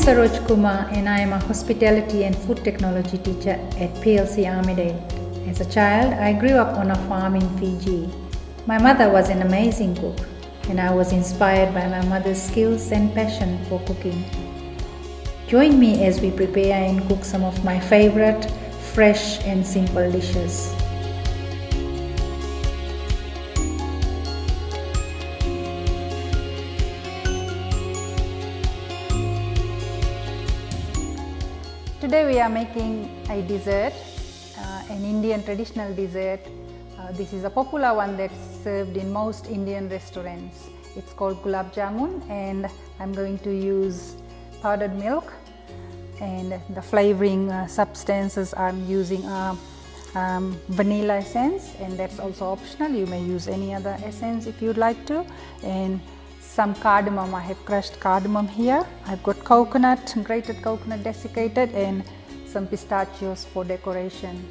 Mrs Kumar and I am a hospitality and food technology teacher at PLC Armidale. As a child, I grew up on a farm in Fiji. My mother was an amazing cook, and I was inspired by my mother's skills and passion for cooking. Join me as we prepare and cook some of my favorite fresh and simple dishes. Today we are making a dessert, an Indian traditional dessert. This is a popular one that's served in most Indian restaurants. It's called Gulaab Jamun, and I'm going to use powdered milk, and the flavoring substances I'm using are vanilla essence, and that's also optional. You may use any other essence if you'd like to, and some cardamom. I have crushed cardamom here. I've got coconut, grated coconut desiccated, and some pistachios for decoration.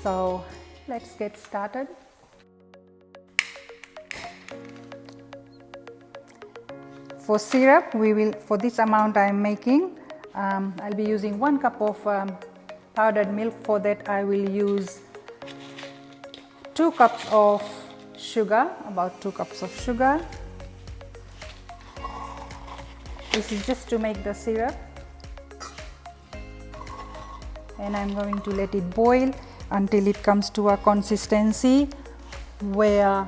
So let's get started. For syrup, for this amount I'm making, I'll be using 1 cup of powdered milk. For that I will use 2 cups of sugar, about 2 cups of sugar. This is just to make the syrup, and I'm going to let it boil until it comes to a consistency where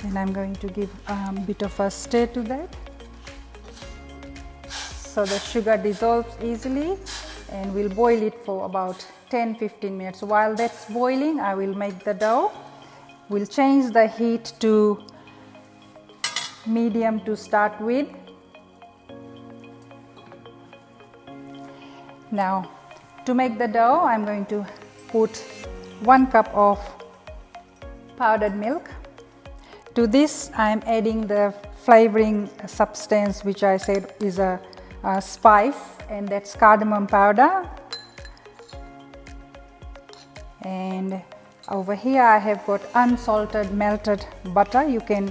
and I'm going to give a bit of a stir to that, so the sugar dissolves easily, and we'll boil it for about 10-15 minutes. While that's boiling, I will make the dough. We'll change the heat to medium to start with. Now, to make the dough, I'm going to put 1 cup of powdered milk. To this, I'm adding the flavoring substance, which I said is a spice, and that's cardamom powder. And over here I have got unsalted melted butter. You can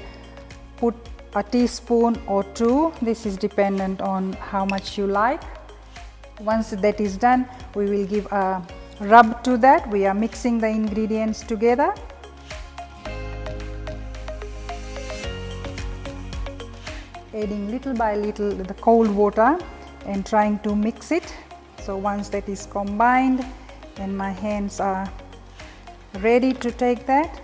put a teaspoon or 2. This is dependent on how much you like. Once that is done, we will give a rub to that. We are mixing the ingredients together. Adding little by little the cold water and trying to mix it. So once that is combined and my hands are ready to take that,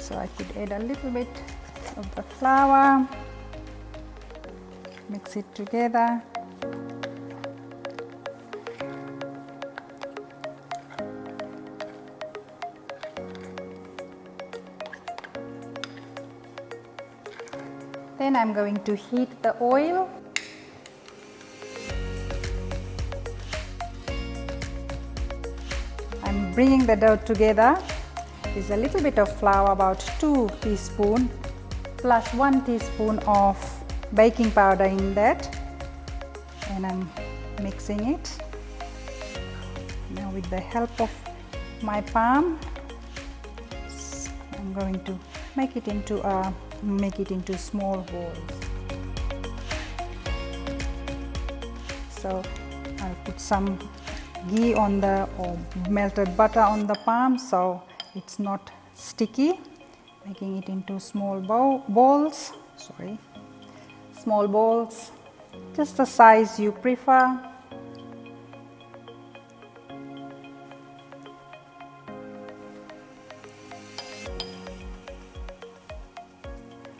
so I could add a little bit of the flour, mix it together. Then I'm going to heat the oil. I'm bringing the dough together. There's a little bit of flour, about 2 teaspoons, plus 1 teaspoon of baking powder in that, and I'm mixing it. Now with the help of my palm, I'm going to make it into small balls. So I'll put some ghee on or melted butter on the palm, so it's not sticky. Making it into small balls, small balls, just the size you prefer.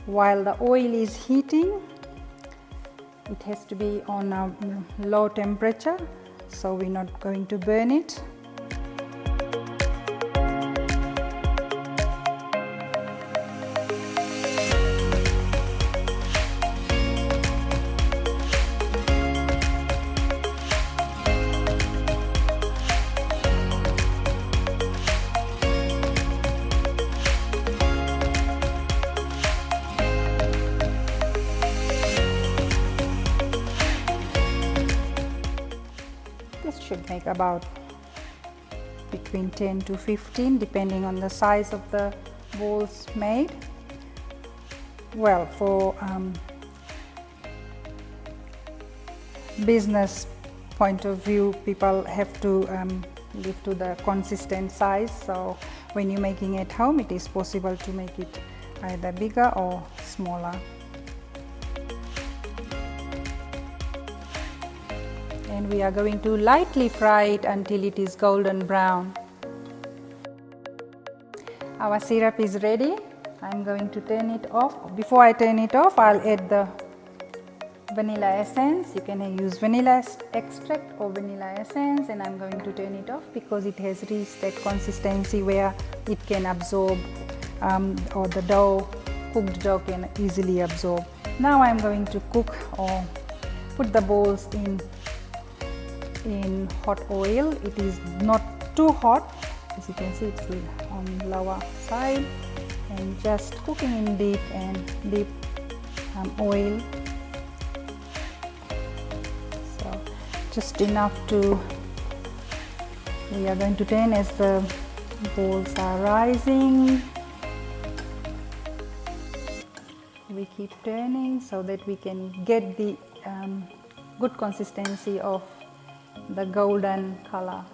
While the oil is heating, it has to be on a low temperature, so we're not going to burn it. make about between 10 to 15 depending on the size of the balls made. Well, for business point of view, people have to live to the consistent size, so when you're making at home, it is possible to make it either bigger or smaller. And we are going to lightly fry it until it is golden brown. Our syrup is ready. I'm going to turn it off. Before I turn it off, I'll add the vanilla essence. You can use vanilla extract or vanilla essence, and I'm going to turn it off because it has reached that consistency where it can absorb, or the dough, cooked dough can easily absorb. Now I'm going to cook or put the balls in hot oil. It is not too hot, as you can see it's on the lower side, and just cooking in deep oil. So just enough to, we are going to turn as the balls are rising. We keep turning so that we can get the good consistency of the golden color.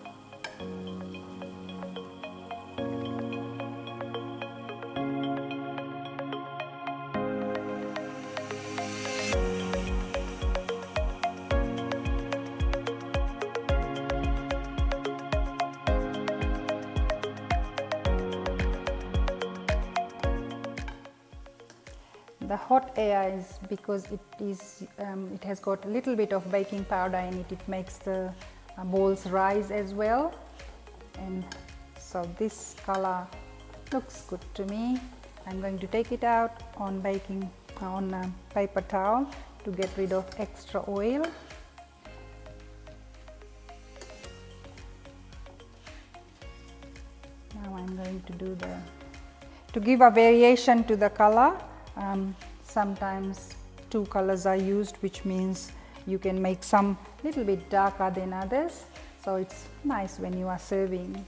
The hot air is because it has got a little bit of baking powder in it. It makes the balls rise as well, and so this color looks good to me. I'm going to take it out on paper towel to get rid of extra oil. Now I'm going to do to give a variation to the color. Sometimes two colors are used, which means you can make some little bit darker than others, so it's nice when you are serving.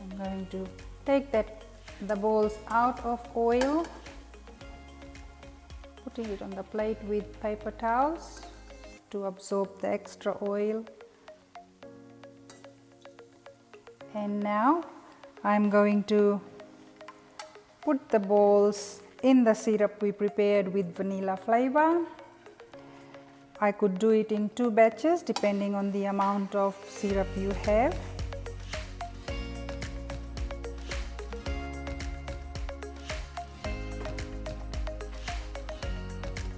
I'm going to take the balls out of oil, putting it on the plate with paper towels to absorb the extra oil. And now I'm going to put the balls in the syrup we prepared with vanilla flavor. I could do it in 2 batches depending on the amount of syrup you have.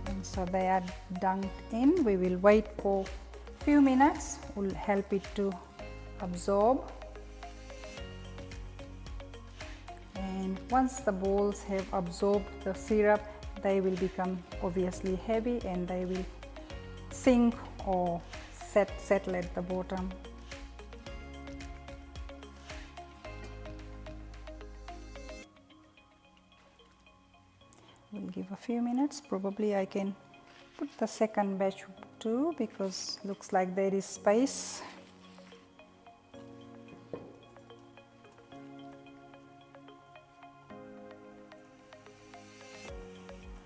And so they are dunked in. We will wait for a few minutes, will help it to absorb. And once the balls have absorbed the syrup, they will become obviously heavy and they will sink or settle at the bottom. We'll give a few minutes. Probably I can put the second batch too, because looks like there is space.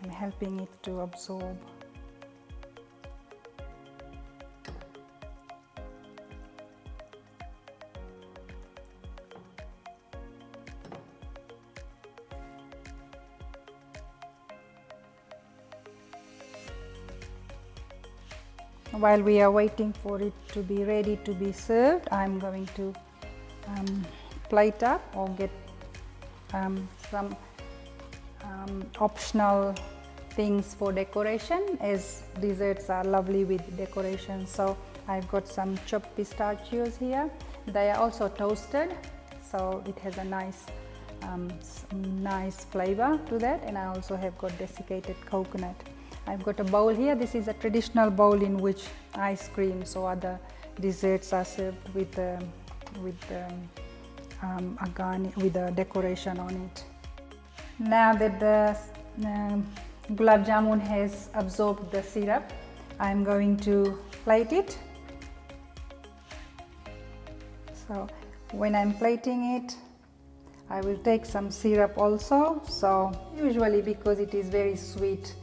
I'm helping it to absorb. While we are waiting for it to be ready to be served, I'm going to plate up or get some optional things for decoration, as desserts are lovely with decoration. So I've got some chopped pistachios here. They are also toasted, so it has a nice flavor to that. And I also have got desiccated coconut. I've got a bowl here. This is a traditional bowl in which ice creams or other desserts are served with a decoration on it. Now that the Gulaab Jamun has absorbed the syrup, I am going to plate it. So when I am plating it, I will take some syrup also. So usually, because it is very sweet,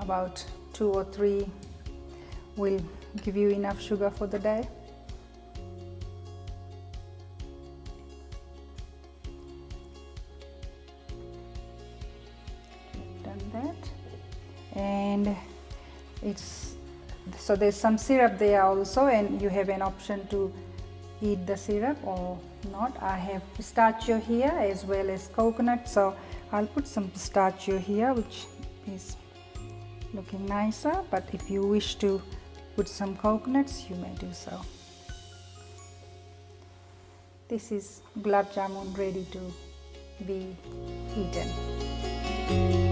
about 2 or 3 will give you enough sugar for the day. Done that, and so there's some syrup there also, and you have an option to eat the syrup or not. I have pistachio here as well as coconut, so I'll put some pistachio here, which is looking nicer, but if you wish to put some coconuts, you may do so. This is Gulaab Jamun ready to be eaten.